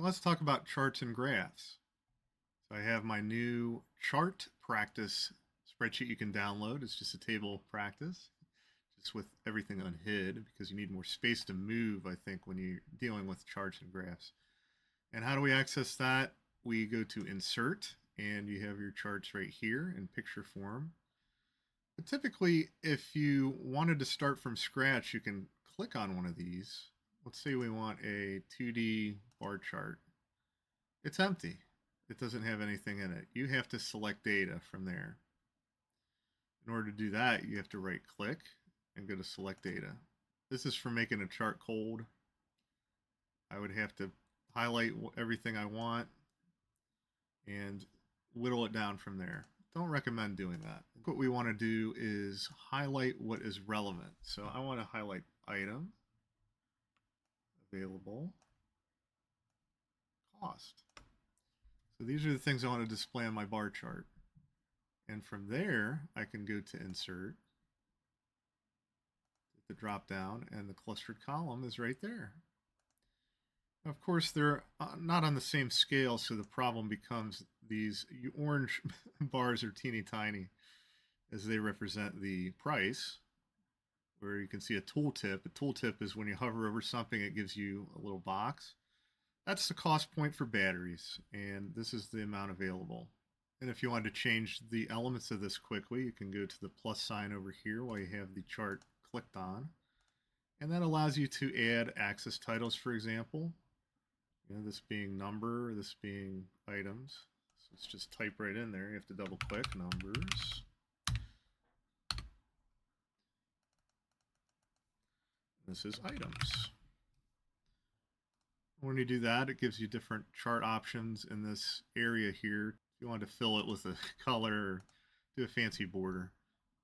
So let's talk about charts and graphs. So I have my new chart practice spreadsheet you can download. It's just a table of practice, just with everything unhid because you need more space to move, I think, when you're dealing with charts and graphs. And how do we access that? We go to Insert, and you have your charts right here in picture form. But typically, if you wanted to start from scratch, you can click on one of these. Let's say we want a 2D bar chart. It's empty. It doesn't have anything in it. You have to select data from there. In order to do that, you have to right click and go to select data. This is for making a chart cold. I would have to highlight everything I want and whittle it down from there. Don't recommend doing that. What we want to do is highlight what is relevant. So I want to highlight item, available, cost. So these are the things I want to display on my bar chart. And from there, I can go to Insert, the drop down, and the clustered column is right there. Of course, they're not on the same scale, so the problem becomes these orange bars are teeny tiny as they represent the price, where you can see a tooltip. A tooltip is when you hover over something, it gives you a little box. That's the cost point for batteries, and this is the amount available. And if you want to change the elements of this quickly, you can go to the plus sign over here while you have the chart clicked on. And that allows you to add access titles, for example. This being number, this being items. So let's just type right in there. You have to double click numbers. This is items. When you do that, it gives you different chart options in this area here. If you want to fill it with a color or do a fancy border.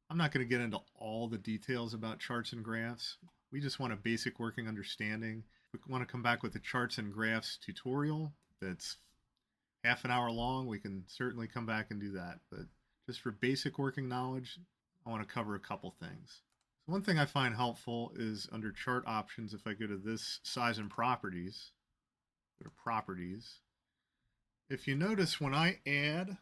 I'm not going to get into all the details about charts and graphs. We just want a basic working understanding. If we want to come back with a charts and graphs tutorial that's half an hour long, we can certainly come back and do that. But just for basic working knowledge, I want to cover a couple things. So one thing I find helpful is under chart options, if I go to this size and properties, go to properties. If you notice when I add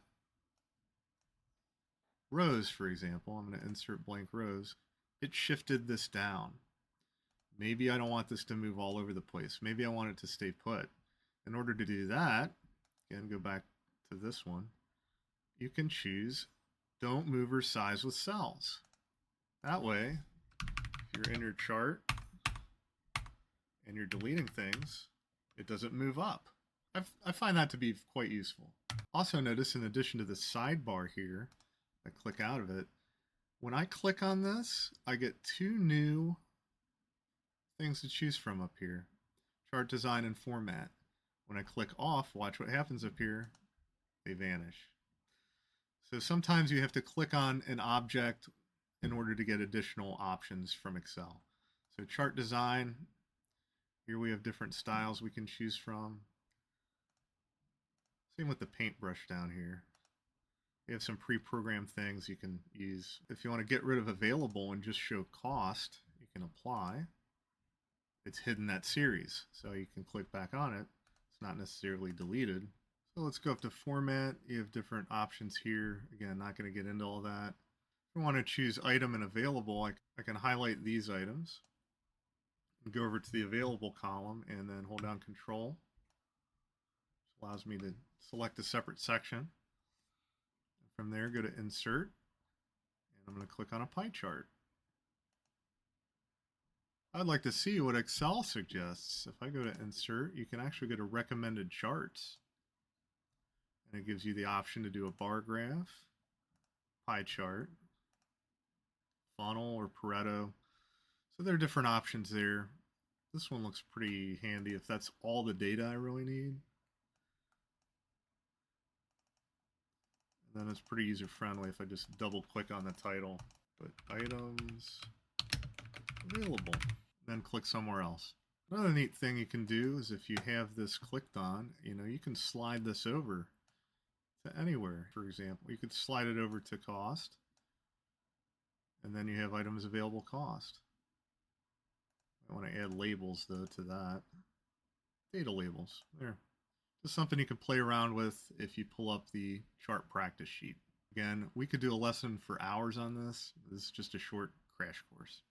rows, for example, I'm going to insert blank rows, it shifted this down. Maybe I don't want this to move all over the place. Maybe I want it to stay put. In order to do that, again, go back to this one, you can choose don't move or size with cells. That way, if you're in your chart and you're deleting things, it doesn't move up. I find that to be quite useful. Also notice in addition to the sidebar here, I click out of it. When I click on this, I get two new things to choose from up here. Chart design and format. When I click off, watch what happens up here. They vanish. So sometimes you have to click on an object in order to get additional options from Excel. So chart design, here we have different styles we can choose from. Same with the paintbrush down here. We have some pre-programmed things you can use. If you want to get rid of available and just show cost, you can apply. It's hidden that series, so you can click back on it. It's not necessarily deleted. So let's go up to format. You have different options here. Again, not going to get into all that. If I want to choose item and available, I can highlight these items and go over to the available column and then hold down Control. Which allows me to select a separate section. From there, go to Insert, and I'm going to click on a pie chart. I'd like to see what Excel suggests. If I go to Insert, you can actually go to Recommended Charts. And it gives you the option to do a bar graph, pie chart, funnel, or Pareto. So there are different options there. This one looks pretty handy if that's all the data I really need. And then it's pretty user-friendly if I just double-click on the title. Put items available, then click somewhere else. Another neat thing you can do is if you have this clicked on, you can slide this over to anywhere. For example, you could slide it over to cost, and then you have items available cost. I want to add labels though to that. Data labels, there. Just something you can play around with if you pull up the chart practice sheet. Again, we could do a lesson for hours on this. This is just a short crash course.